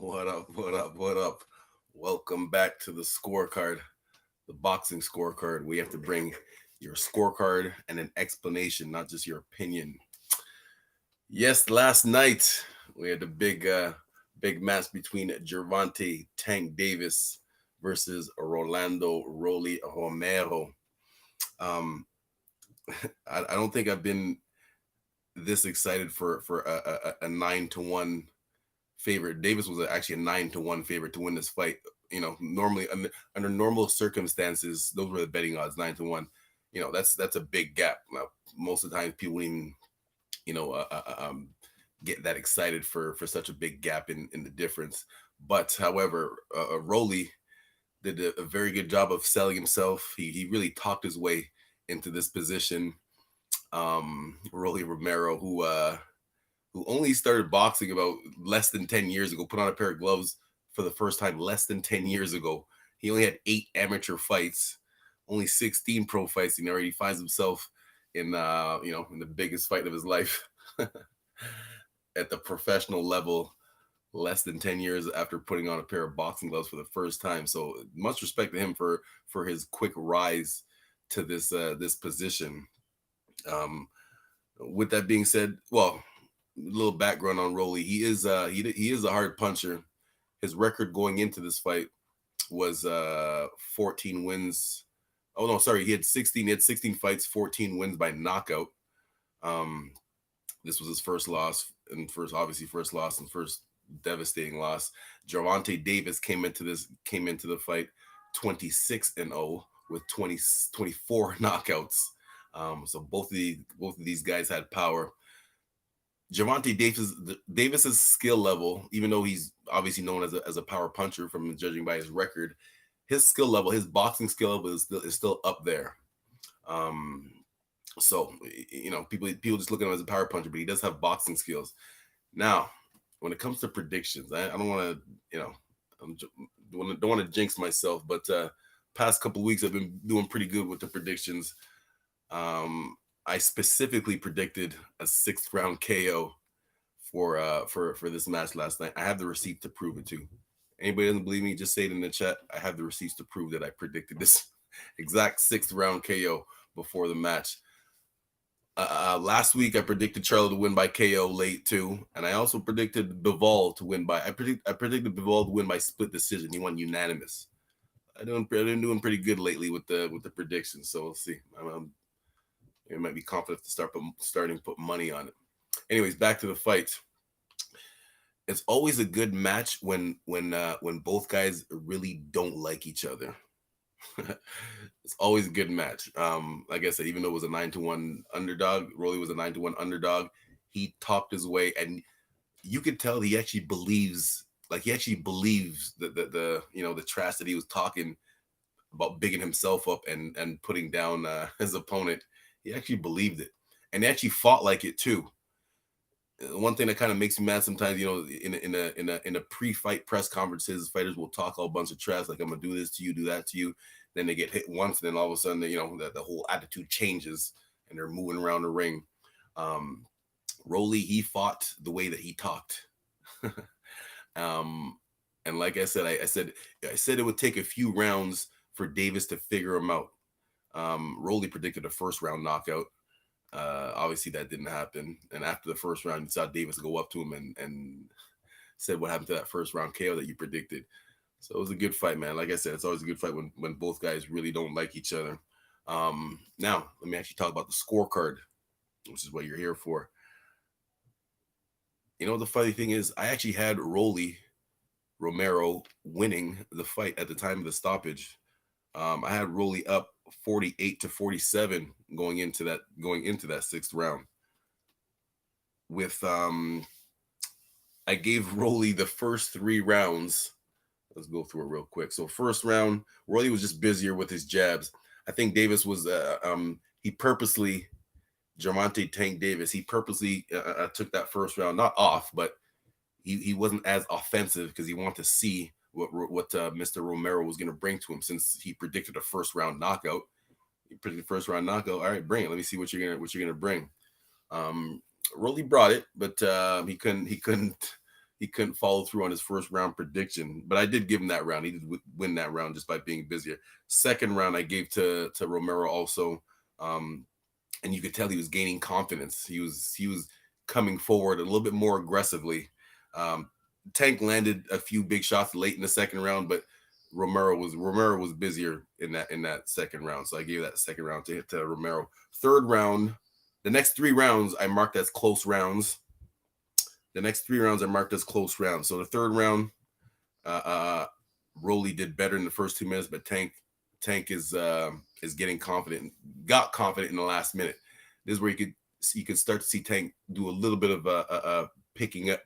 What up? What up? What up? Welcome back to the scorecard, the boxing scorecard. We have to bring your scorecard and an explanation, not just your opinion. Yes, last night we had a big match between Gervonta Tank Davis versus Rolando Romero. Um, I don't think I've been this excited for a 9-1 favorite. Davis was actually a 9-1 favorite to win this fight. Normally under normal circumstances, those were the betting odds, 9-1. That's a big gap. Now, most of the time, people wouldn't even you know uh, uh, uh, um, get that excited for such a big gap in the difference. But however, Rolly did a very good job of selling himself. He really talked his way into this position. Rolly Romero, who only started boxing about less than 10 years ago, put on a pair of gloves for the first time less than 10 years ago. He only had 8 amateur fights, only 16 pro fights, and already finds himself in the biggest fight of his life at the professional level less than 10 years after putting on a pair of boxing gloves for the first time. So much respect to him for his quick rise to this position. Um, with that being said, well, a little background on Rolly. He is a hard puncher. His record going into this fight was 14 wins. Oh no, sorry, he had 16. He had 16 fights, 14 wins by knockout. Um, this was his first loss, and first loss and first devastating loss. Gervonta Davis came into the fight 26-0 with 24 knockouts. So both of these guys had power. Gervonta Davis's skill level, even though he's obviously known as a power puncher from judging by his record, his skill level, his boxing skill level is still up there. Um, so people just look at him as a power puncher, but he does have boxing skills. Now, when it comes to predictions, I don't want to don't want to jinx myself, but past couple weeks I've been doing pretty good with the predictions. I specifically predicted a 6th round KO for this match last night. I have the receipt to prove it too. Anybody doesn't believe me, just say it in the chat. I have the receipts to prove that I predicted this exact 6th round KO before the match. Last week I predicted Charlo to win by KO late too, and I also predicted Bivol to win by. I predicted Bivol to win by split decision. He won unanimous. I've been doing pretty good lately with the predictions, so we'll see. It might be confident to starting to put money on it. Anyways, back to the fight. It's always a good match when both guys really don't like each other. It's always a good match. Like I said, even though it was a 9-1 underdog, Rolly was a 9-1 underdog. He talked his way, and you could tell he actually believes. Like he actually believes the trash that he was talking about, bigging himself up and putting down his opponent. He actually believed it, and he actually fought like it too. One thing that kind of makes me mad sometimes, in a pre-fight press conferences, fighters will talk a bunch of trash, like I'm gonna do this to you, do that to you. Then they get hit once, and then all of a sudden, the whole attitude changes, and they're moving around the ring. Rolly, he fought the way that he talked. And like I said, I said it would take a few rounds for Davis to figure him out. Rolly predicted a first round knockout. Obviously that didn't happen. And after the first round, you saw Davis go up to him and said, what happened to that first round KO that you predicted? So it was a good fight, man. Like I said, it's always a good fight when both guys really don't like each other. Now, let me actually talk about the scorecard, which is what you're here for. The funny thing is, I actually had Rolly Romero winning the fight at the time of the stoppage. I had Rolly up 48-47 going into that 6th round. With I gave Rolly the first 3 rounds. Let's go through it real quick. So first round, Rolly was just busier with his jabs. I think Davis was Gervonta Tank Davis, he purposely took that first round not off, but he wasn't as offensive because he wanted to see what Mr. Romero was going to bring to him, since he predicted a first round knockout. He predicted first round knockout. All right, bring it. Let me see what you're gonna bring. Rolly brought it, but he couldn't he couldn't follow through on his first round prediction, but I did give him that round. He did win that round just by being busier. Second round I gave to Romero also, and you could tell he was gaining confidence. He was coming forward a little bit more aggressively. Tank landed a few big shots late in the second round, but Romero was busier in that second round. So I gave that second round to Romero. Third round, the next 3 rounds I marked as close rounds. So the third round, Rolly did better in the first 2 minutes, but Tank is getting confident. Got confident in the last minute. This is where you could start to see Tank do a little bit of picking up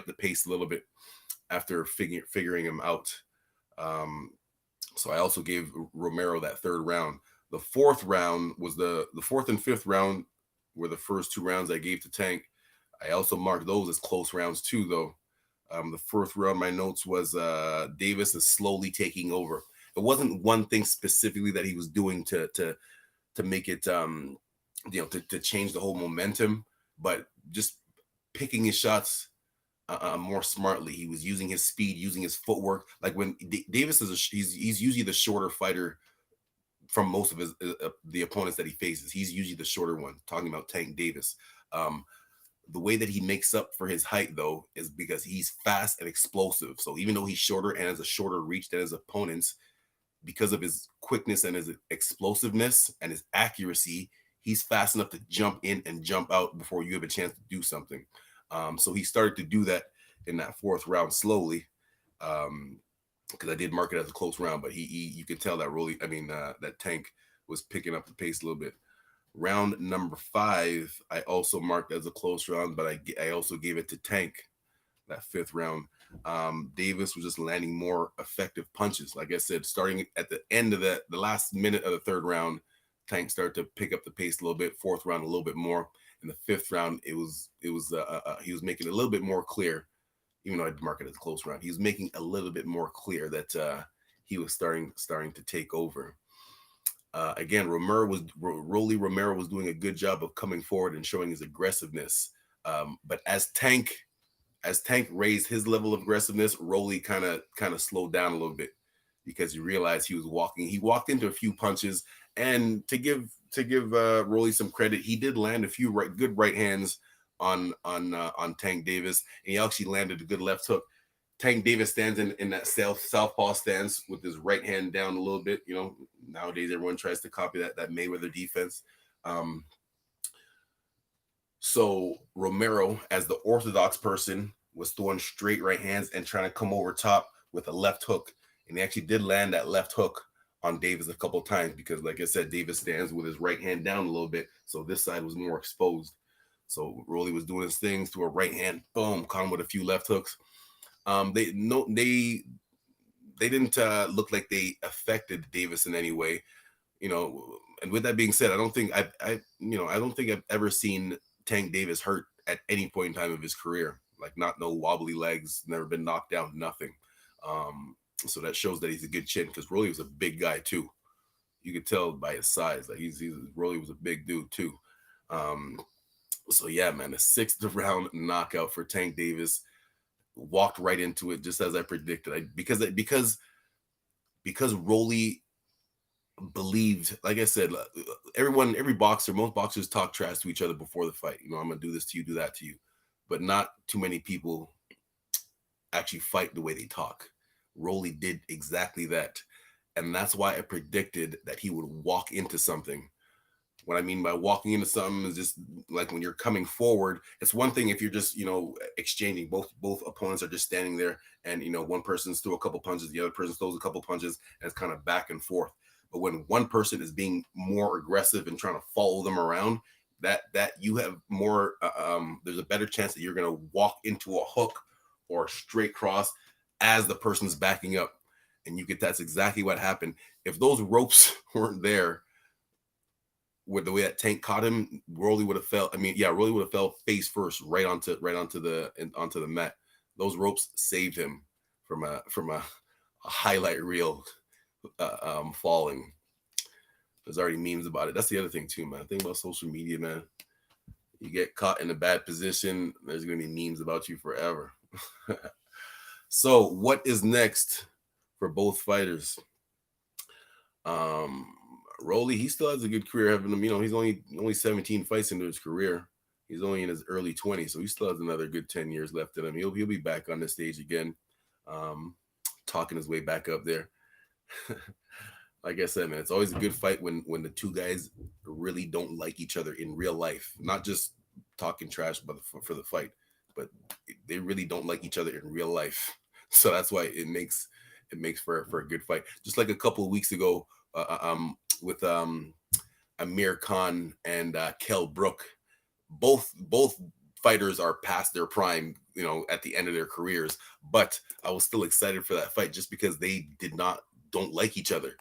the pace a little bit after figuring him out. So I also gave Romero that third round. The fourth round was the fourth and fifth round were the first 2 rounds I gave to Tank. I also marked those as close rounds too, though. The fourth round, my notes was Davis is slowly taking over. It wasn't one thing specifically that he was doing to make it, to change the whole momentum, but just picking his shots more smartly. He was using his speed, using his footwork. Like when Davis he's usually the shorter fighter from most of his the opponents that he faces. He's usually the shorter one. Talking about Tank Davis. The way that he makes up for his height, though, is because he's fast and explosive. So even though he's shorter and has a shorter reach than his opponents, because of his quickness and his explosiveness and his accuracy, he's fast enough to jump in and jump out before you have a chance to do something. So he started to do that in that fourth round slowly, because I did mark it as a close round, but you could tell that that Tank was picking up the pace a little bit. Round number 5, I also marked as a close round, but I also gave it to Tank. That fifth round, Davis was just landing more effective punches. Like I said, starting at the end of the last minute of the third round, Tank started to pick up the pace a little bit. Fourth round, a little bit more. In the fifth round, he was making it a little bit more clear, even though I'd mark it as a close round. He was making a little bit more clear that he was starting to take over. Again, Rolly Romero was doing a good job of coming forward and showing his aggressiveness. But as Tank raised his level of aggressiveness, Rolly kind of slowed down a little bit because he realized he walked into a few punches. And to give Rolly some credit, he did land a few good right hands on Tank Davis, and he actually landed a good left hook. Tank Davis stands in that southpaw stance with his right hand down a little bit. Nowadays everyone tries to copy that Mayweather defense. So Romero, as the orthodox person, was throwing straight right hands and trying to come over top with a left hook, and he actually did land that left hook on Davis a couple of times because, like I said, Davis stands with his right hand down a little bit, so this side was more exposed. So Rolly was doing his things to a right hand, boom, caught him with a few left hooks. They didn't look like they affected Davis in any way, And with that being said, I don't think I've ever seen Tank Davis hurt at any point in time of his career. Like, not no wobbly legs, never been knocked down, nothing. So that shows that he's a good chin, because Rolly was a big guy too. You could tell by his size. Like Rolly was a big dude too. So yeah, man, the 6th round knockout for Tank Davis. Walked right into it, just as I predicted. Because Rolly believed, like I said, most boxers talk trash to each other before the fight. I'm gonna do this to you, do that to you, but not too many people actually fight the way they talk. Rolly did exactly that, and that's why I predicted that he would walk into something. What I mean by walking into something is just like when you're coming forward. It's one thing if you're just, exchanging. Both opponents are just standing there, and one person's throw a couple punches, the other person throws a couple punches, and it's kind of back and forth. But when one person is being more aggressive and trying to follow them around, that you have more, there's a better chance that you're going to walk into a hook or a straight cross as the person's backing up, and that's exactly what happened. If those ropes weren't there, with the way that Tank caught him, Rolly would have fell. Rolly would have fell face first right onto the mat. Those ropes saved him from a highlight reel falling. There's already memes about it. That's the other thing too, man. Think about social media, man. You get caught in a bad position, there's going to be memes about you forever. So, what is next for both fighters? Rolly, he still has a good career having him. He's only 17 fights into his career. He's only in his early 20s, so he still has another good 10 years left in him. He'll be back on the stage again, talking his way back up there. Like I said, man, it's always a good fight when the two guys really don't like each other in real life, not just talking trash for the fight, but they really don't like each other in real life. So that's why it makes for a good fight. Just like a couple of weeks ago, with Amir Khan and Kell Brook, both fighters are past their prime, at the end of their careers. But I was still excited for that fight just because they don't like each other.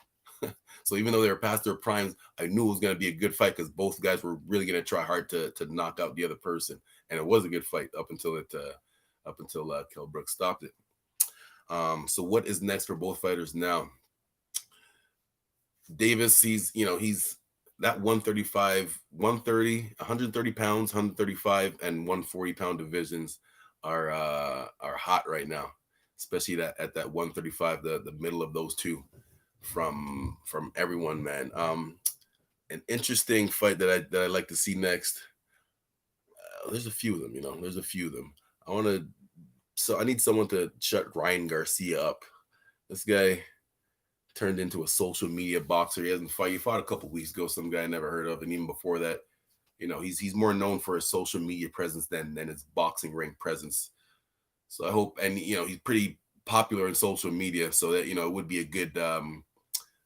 So even though they were past their primes, I knew it was going to be a good fight because both guys were really going to try hard to knock out the other person, and it was a good fight up until Kell Brook stopped it. So what is next for both fighters now? Davis, he's that 135, 130, 130 pounds, 135, and 140-pound divisions are hot right now, especially that at that 135, the middle of those two. From everyone, man. An interesting fight that I like to see next. There's a few of them, There's a few of them. I need someone to shut Ryan Garcia up. This guy turned into a social media boxer. He hasn't fought. He fought a couple weeks ago. Some guy I never heard of, and even before that, he's more known for his social media presence than his boxing ring presence. So I hope, and he's pretty popular in social media, so that it would be a good.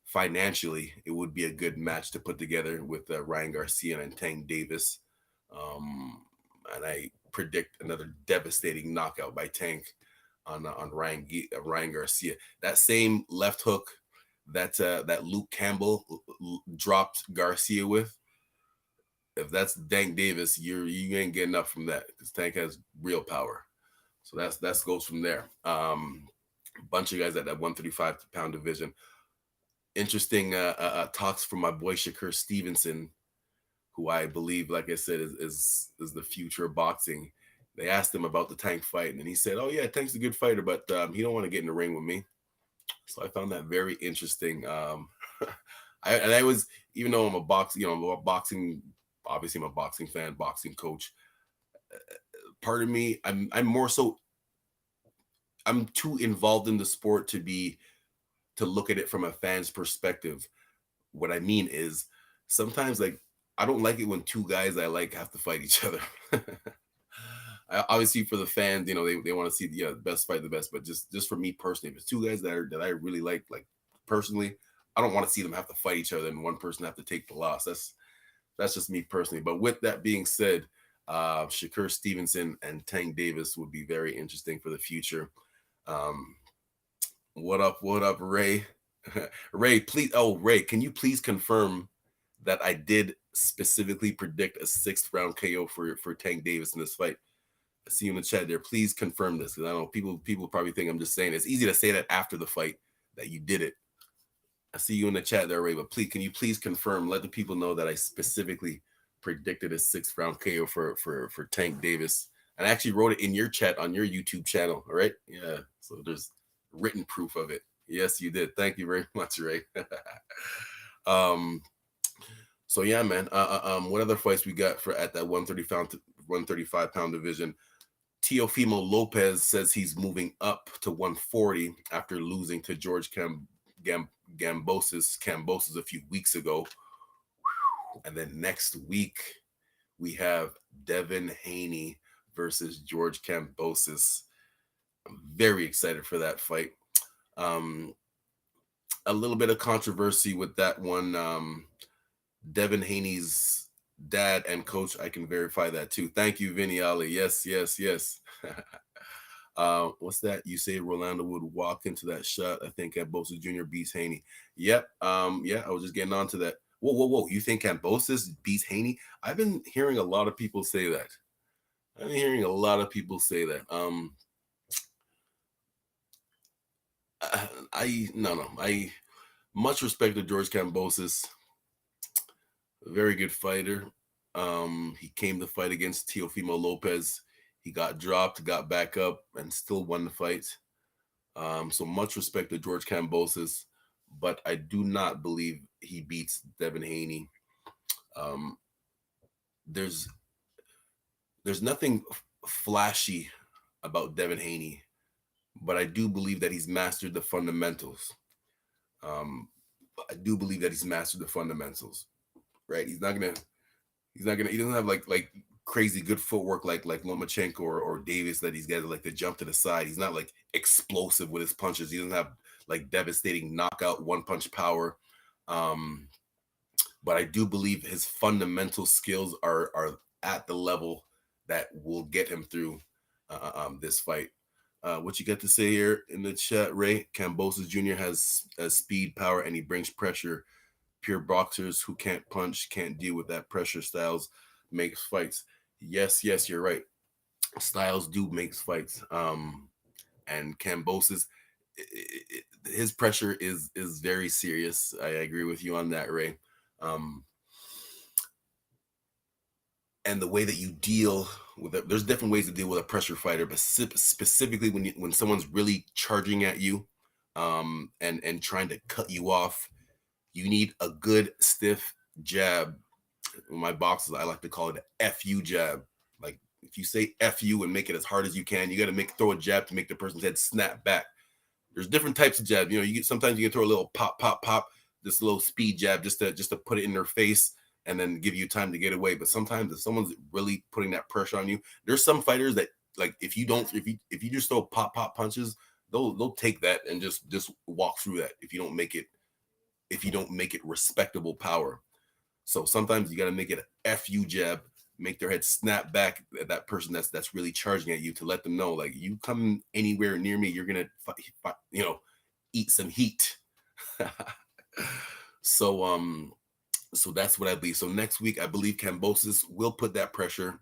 Financially, it would be a good match to put together with Ryan Garcia and Tank Davis. And I predict another devastating knockout by Tank on Ryan Garcia. That same left hook that Luke Campbell dropped Garcia with. If that's Tank Davis, you ain't getting up from that because Tank has real power. So that goes from there. Bunch of guys at that 135-pound division. Interesting talks from my boy Shakur Stevenson, who I believe, like I said, is the future of boxing. They asked him about the Tank fight, and he said, "Oh yeah, Tank's a good fighter, but he don't want to get in the ring with me." So I found that very interesting. I was, even though I'm a boxing, obviously I'm a boxing fan, boxing coach. Part of me, I'm too involved in the sport to look at it from a fan's perspective. What I mean is sometimes, like, I don't like it when two guys I like have to fight each other. Obviously for the fans, they want to see the best fight the best, but just for me personally, if it's two guys that I really like personally, I don't want to see them have to fight each other and one person have to take the loss. That's just me personally. But with that being said, Shakur Stevenson and Tank Davis would be very interesting for the future. What up, Ray? Ray, please. Oh, Ray, can you please confirm that I did specifically predict a 6th round KO for Tank Davis in this fight? I see you in the chat there. Please confirm this, because I know people probably think I'm just saying it. It's easy to say that after the fight that you did it. I see you in the chat there, Ray, but can you please confirm? Let the people know that I specifically predicted a 6th round KO for Tank Davis. And I actually wrote it in your chat on your YouTube channel. All right. Yeah. So there's written proof of it. Yes, you did. Thank you very much, Ray. So yeah, man. What other fights we got for at that 135-pound division? Teofimo Lopez says he's moving up to 140 after losing to George Kambosos a few weeks ago. And then next week we have Devin Haney versus George Kambosos. I'm very excited for that fight. A little bit of controversy with that one. Devin Haney's dad and coach, I can verify that too. Thank you, Vinny Ali. Yes. What's that? You say Rolando would walk into that shot. I think Kambosos Jr. beats Haney. Yep. Yeah, I was just getting on to that. Whoa. You think Kambosos beats Haney? I've been hearing a lot of people say that. I much respect to George Kambosos. Very good fighter. He came to fight against Teofimo Lopez. He got dropped, got back up, and still won the fight. So much respect to George Kambosos, but I do not believe he beats Devin Haney. Um, there's nothing flashy about Devin Haney, but I do believe that he's mastered the fundamentals. Um, I do believe that he's mastered the fundamentals. Right? He doesn't have like crazy good footwork like Lomachenko or Davis, that he's got like to jump to the side. He's not like explosive with his punches. He doesn't have like devastating knockout one punch power. But I do believe his fundamental skills are at the level that will get him through this fight. What you got to say here in the chat, Ray? Kambosos Jr. has speed, power, and he brings pressure. Pure boxers who can't punch, can't deal with that pressure. Styles makes fights. Yes, you're right. Styles do makes fights. And Kambosos, his pressure is very serious. I agree with you on that, Ray. And the way that you deal with it, there's different ways to deal with a pressure fighter, but specifically when someone's really charging at you, and trying to cut you off, you need a good stiff jab. In my boxes, I like to call it a FU jab. Like if you say FU and make it as hard as you can, you got to throw a jab to make the person's head snap back. There's different types of jab. Sometimes you can throw a little pop, this little speed jab just to put it in their face and then give you time to get away. But sometimes if someone's really putting that pressure on you, there's some fighters that like if you just throw pop punches, they'll take that and just walk through that if you don't make it respectable power. So sometimes you got to make it a FU jab, make their head snap back at that person that's really charging at you, to let them know, like, you come anywhere near me, you're gonna eat some heat. So that's what I believe. So next week, I believe Kambosos will put that pressure.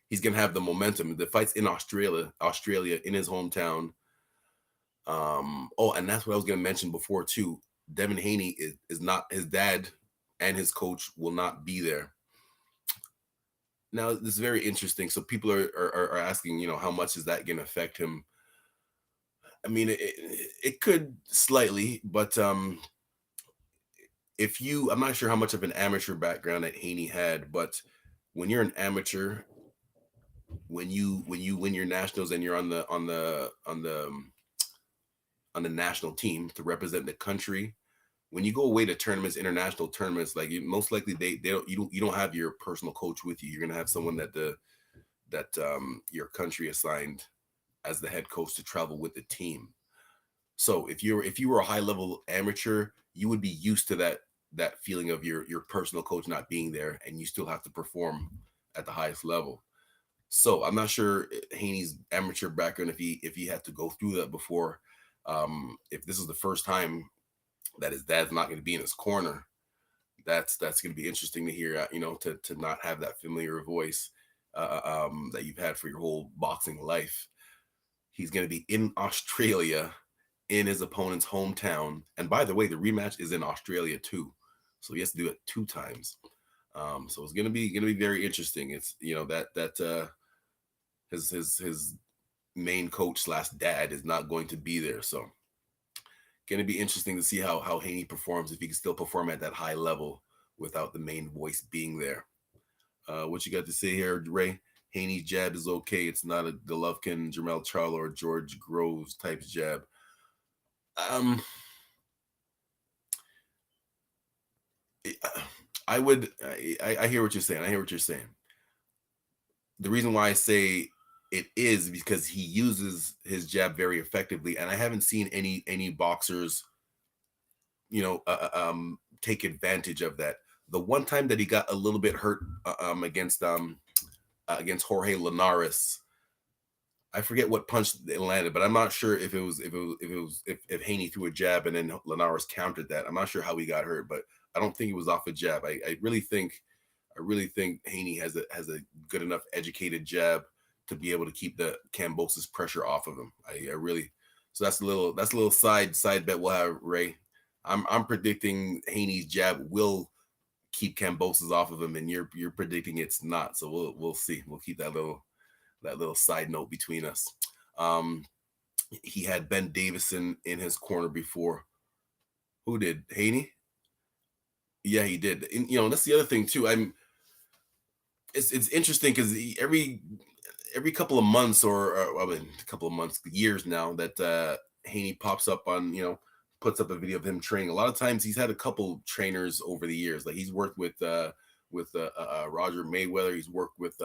He's gonna have the momentum. The fight's in Australia, in his hometown. And that's what I was gonna mention before too. Devin Haney is not, his dad and his coach will not be there. Now, this is very interesting. So people are asking, how much is that going to affect him? I mean, it could slightly, but I'm not sure how much of an amateur background that Haney had, but when you're an amateur, when you win your nationals and you're on the national team to represent the country, when you go away to tournaments, international tournaments, like most likely you don't have your personal coach with you. You're gonna have someone that your country assigned as the head coach to travel with the team. So if you were a high level amateur, you would be used to that feeling of your personal coach not being there, and you still have to perform at the highest level. So I'm not sure Haney's amateur background, if he had to go through that before, if this is the first time that his dad's not going to be in his corner, that's going to be interesting to hear, to not have that familiar voice that you've had for your whole boxing life. He's going to be in Australia, in his opponent's hometown. And by the way, the rematch is in Australia too. So he has to do it 2 times. So it's going to be very interesting. It's, that his main coach / dad is not going to be there. So going to be interesting to see how Haney performs, if he can still perform at that high level without the main voice being there. What you got to say here, Ray? Haney's jab is okay. It's not a Golovkin, Jermell Charlo, or George Groves type jab. I hear what you're saying. The reason why I say it is because he uses his jab very effectively, and I haven't seen any boxers, take advantage of that. The one time that he got a little bit hurt against Jorge Linares, I forget what punch it landed, but I'm not sure if Haney threw a jab and then Linares countered that. I'm not sure how he got hurt, but I don't think it was off a jab. I really think Haney has a good enough educated jab to be able to keep the Kambosos pressure off of him. So that's a little side bet we'll have, Ray. I'm predicting Haney's jab will keep Kambosos off of him, and you're predicting it's not. So we'll see. We'll keep that little side note between us. He had Ben Davison in his corner before. Who did? Haney? Yeah, he did. And, that's the other thing too. It's interesting because every couple of months a couple of months, years now that Haney pops up on, puts up a video of him training. A lot of times he's had a couple trainers over the years. Like he's worked with Roger Mayweather. He's worked with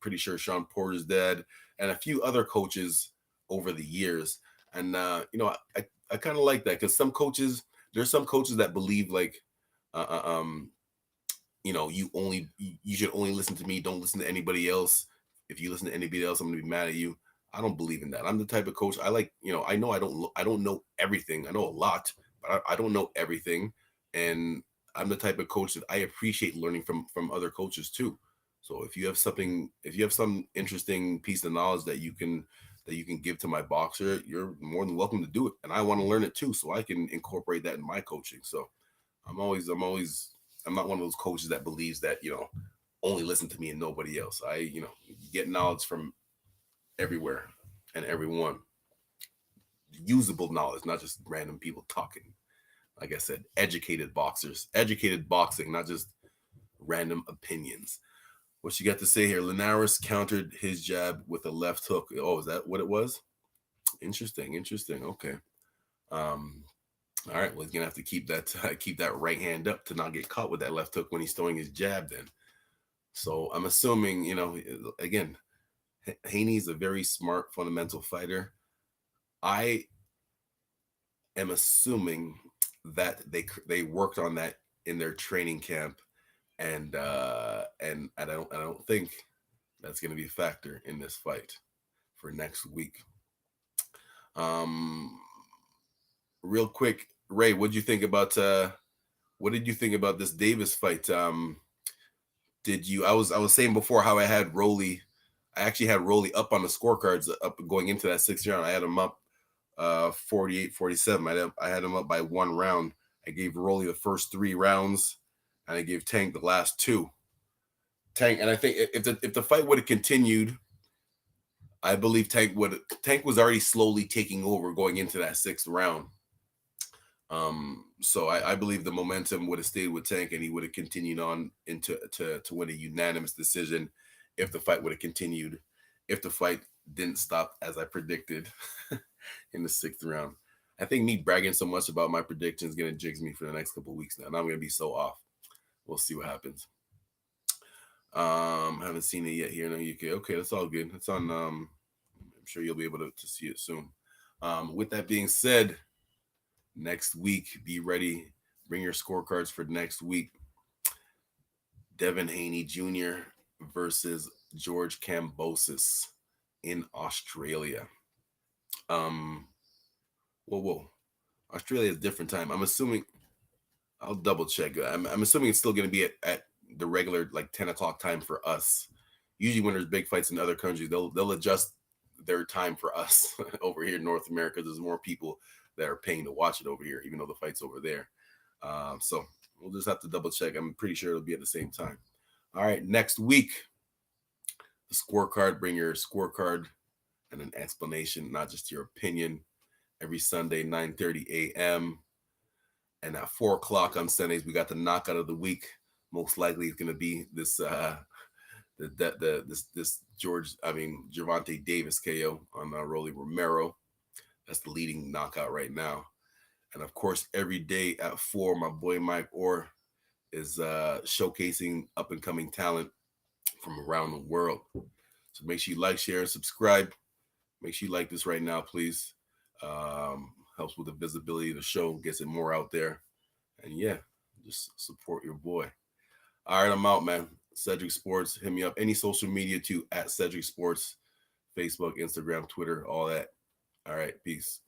pretty sure Sean Porter's dad and a few other coaches over the years. And I kind of like that because there's some coaches that believe like you should only listen to me. Don't listen to anybody else. If you listen to anybody else, I'm gonna be mad at you. I don't believe in that. I'm the type of coach I like. I know I don't know everything. I know a lot, but I don't know everything. And I'm the type of coach that I appreciate learning from other coaches too. So if you have some interesting piece of knowledge that you can give to my boxer, you're more than welcome to do it. And I want to learn it too, so I can incorporate that in my coaching. So I'm not one of those coaches that believes that, only listen to me and nobody else. You get knowledge from everywhere and everyone. Usable knowledge, not just random people talking. Like I said, educated boxing, not just random opinions. What you got to say here? Linares countered his jab with a left hook. Oh, is that what it was? Interesting. Okay. All right. Well, he's gonna have to keep that right hand up to not get caught with that left hook when he's throwing his jab. Then, so I'm assuming, again, Haney's a very smart fundamental fighter. I am assuming that they worked on that in their training camp, and I don't think that's going to be a factor in this fight for next week. Real quick, Ray, what did you think about this Davis fight? I was saying before how I had Rolly. I actually had Rolly up on the scorecards up going into that 6th round. I had him up 48-47. I had him up by 1 round. I gave Rolly the first 3 rounds, and I gave Tank the last 2. And I think if the fight would have continued, I believe Tank was already slowly taking over going into that 6th round. So I believe the momentum would have stayed with Tank, and he would have continued on to win a unanimous decision if the fight would have continued, if the fight didn't stop as I predicted in the 6th round. I think me bragging so much about my predictions is going to jinx me for the next couple of weeks now. And I'm going to be so off. We'll see what happens. Haven't seen it yet here in the UK. Okay, that's all good. It's on. I'm sure you'll be able to see it soon. With that being said, next week, be ready. Bring your scorecards for next week. Devin Haney Jr. versus George Kambosos in Australia. Whoa. Australia is a different time. I'm assuming. I'll double check. I'm assuming it's still going to be at the regular 10 o'clock time for us. Usually when there's big fights in other countries, they'll adjust their time for us over here in North America. There's more people that are paying to watch it over here, even though the fight's over there. So we'll just have to double check. I'm pretty sure it'll be at the same time. All right, next week, the scorecard. Bring your scorecard and an explanation, not just your opinion. Every Sunday, 9:30 a.m. And at 4 o'clock on Sundays, we got the knockout of the week. Most likely it's going to be this Gervonta Davis KO on Rolando Romero. That's the leading knockout right now. And of course, every day at 4, my boy Mike Orr is showcasing up and coming talent from around the world. So make sure you like, share, and subscribe. Make sure you like this right now, please. Helps with the visibility of the show, gets it more out there. And yeah, just support your boy. All right, I'm out, man. Cedric Sports, hit me up. Any social media too, at Cedric Sports, Facebook, Instagram, Twitter, all that. All right, peace.